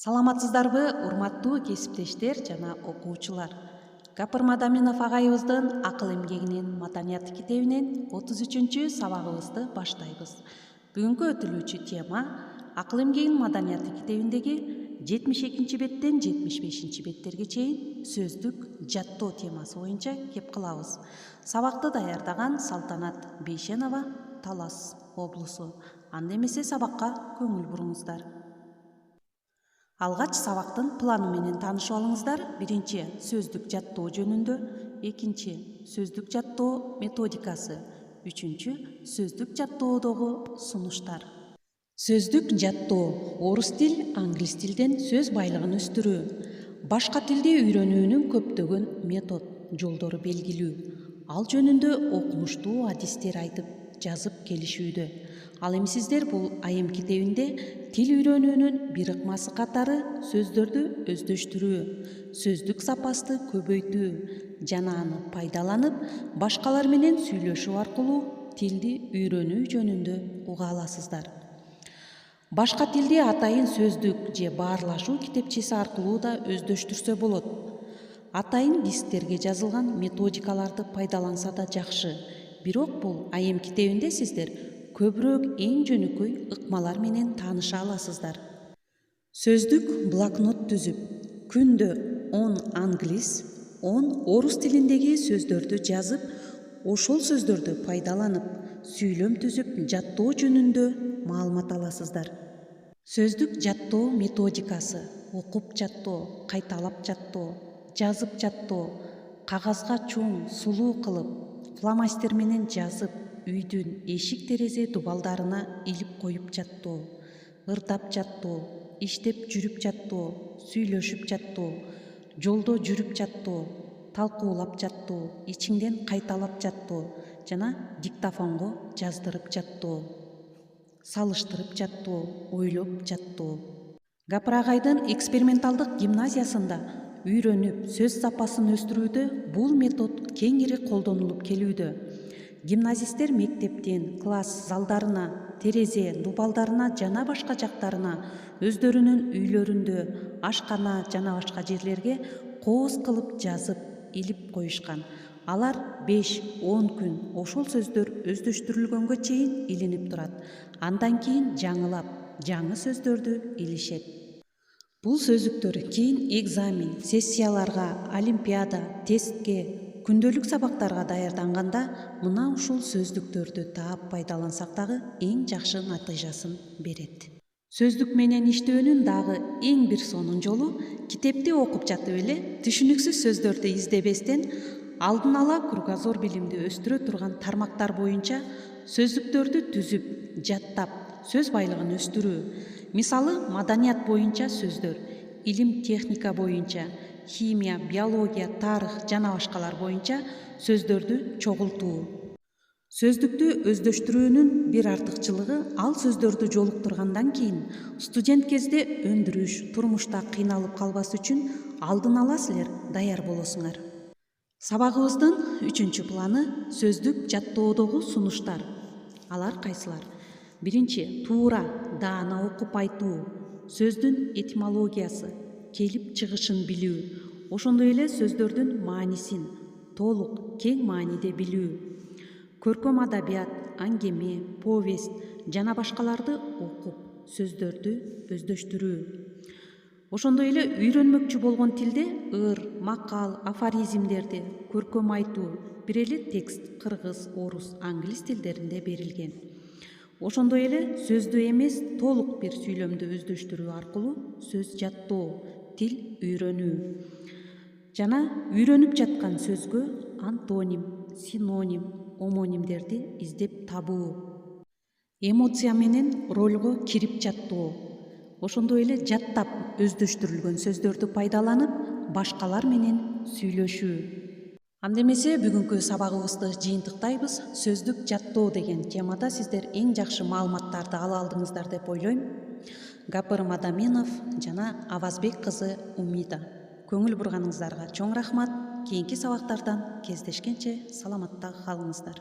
Саламатсыздарбы, урматтуу кесиптештер жана окуучулар. Гапыр Мадаминов агайыбыздын акыл эмгегинин маданият китебинен 33-чү сабагыбызды баштайбыз. Бүгүнкү өтүлүүчү тема акыл эмгегинин маданияты китебиндеги 72 беттен 75 беттерге чейин сөздүк жаттоо темасы боюнча кеп кылабыз. Сабакты даярдаган Салтанат Бейшенова, Талас облусу. Анда эмесе сабакка көңүл буруңуздар. Алгач сабактын планы менен таанышып алыңыздар. Биринчи сөздүк жаттоо жөнүндө, экинчи сөздүк жаттоо методикасы, үчүнчү сөздүк жаттоодогу сунуштар. Сөздүк жаттоо орус тил, англис тилден сөз байлыгын өстүрүү, башка тилди үйрөнүүнүн көптөгөн метод, жолдору белгилүү. Ал жөнүндө окумуштуу адистер айтып, жазып келишүүдө. Ал эми сиздер бул айым китебинде тил үйрөнүүнүн бир ыкмасы катары сөздөрдү өздөштүрүү, сөздүк запасты көбөйтүү жана аны пайдаланып, башкалар менен сүйлөшүү аркылуу тилди үйрөнүү жөнүндө уга аласыздар. Башка тилди атайын сөздүк же баарлашуу китепчеси аркылуу да өздөштүрсө болот. Атайын дисктерге жазылган методикаларды пайдаланса да жакшы. Бирок бул айым китебинде сиздер көбүрөөк эң жөнөкөй ыкмалар менен тааныша аласыздар. Сөздүк блокнот түзүп, күндө 10 англис, 10 орус тилиндеги сөздөрдү жазып, ошол сөздөрдү пайдаланып, сүйлөм түзүп, жаттоо жөнүндө маалымат аласыздар. Сөздүк жаттоо методикасы: окуп жаттоо, кайталап жаттоо, жазып жаттоо, кагазга чоң, сулуу кылып, фломастер менен жазып, үйдүн эшик терезе дубалдарына илип коюп жаттоо, ырдап жаттоо, иштеп жүрүп жаттоо, сүйлөшүп жаттоо, жолдо жүрүп жаттоо, талкуулап жаттоо, ичиңден кайталап жаттоо жана диктофонго жаздырып жаттоо, салыштырып жаттоо, ойлоп жаттоо. Гапыр агайдын эксперименталдык гимназиясында үйрөнүп, сөз запасын өстүрүүдө бул метод кеңири колдонулуп келүүдө. Гимназисттер мектептен, класс залдарына, терезе дубалдарына жана башка жактарына, өздөрүнүн үйлөрүндө, ашкана жана башка жерлерге кооз кылып жазып, илип коюшкан. Алар 5-10 күн ошол сөздөр өздөштүрүлгөнгө чейин илинип турат. Андан кийин жаңылап, жаңы сөздөрдү илишет. Бул сөздүктөр кийин экзамен, сессияларга, олимпиада, тестке, күндөлүк сабактарга даярданганда мына ушул сөздүктөрдү таап пайдалансак дагы эң жакшы натыйжасын берет. Сөздүк менен иштөөнүн дагы эң бир сонун жолу китепти окуп жатып эле түшүнүксүз сөздөрдү издебестен алдын ала кругозор билимди өстүрө турган тармактар боюнча сөздүктөрдү түзүп, жаттап, сөз байлыгын өстүрүү. Мисалы, маданият боюнча сөздөр, илим техника боюнча, химия, биология, тарых жана башкалар боюнча сөздөрдү чогултуу. Сөздүктү өздөштүрүүнүн бир артыкчылыгы ал сөздөрдү жолуктургандан кийин студент кезде өндүрүш, турмушта кыйналып калбас үчүн алдын ала силер даяр болосуңар. Сабагыбыздын 3-чү планы сөздүк жаттоодогу сунуштар. Алар кайсылар? Биринчи, туура, даана окуп айтуу, сөздүн этимологиясы, келип чыгышын билүү, ошондой эле сөздөрдүн маанисин толук, кең мааниде билүү. Көркөм адабият, аңгеме, повесть жана башкаларды окуп, сөздөрдү өздөштүрүү. Ошондой эле үйрөнмөкчү болгон тилде ыр, макал, афоризмдерди, көркөм айтуу, бир эле текст кыргыз, орус, англис тилдеринде берилген. Ошондой эле сөздү эмес, толук бир сүйлөмдү өздөштүрүү аркылуу сөз жаттоо, тил үйрөнүү. Жана үйрөнүп жаткан сөзгө антоним, синоним, омонимдерди издеп табуу. Эмоция менен ролго кирип жаттоо. Ошондой эле жаттап өздөштүрүлгөн сөздөрдү пайдаланып, башкалар менен сүйлөшүү. Анда эмесе бүгүнкү сабагыбызды жыйынтыктайбыз. Сөздүк жаттоо деген темада сиздер эң жакшы маалыматтарды ала алдыңыздар деп ойлойм. Гапыр Мадаминов жана Авазбек кызы Умида. Көңүл бурганыңыздарга чоң рахмат. Кийинки сабактардан кездешкенче саламатта калыңыздар.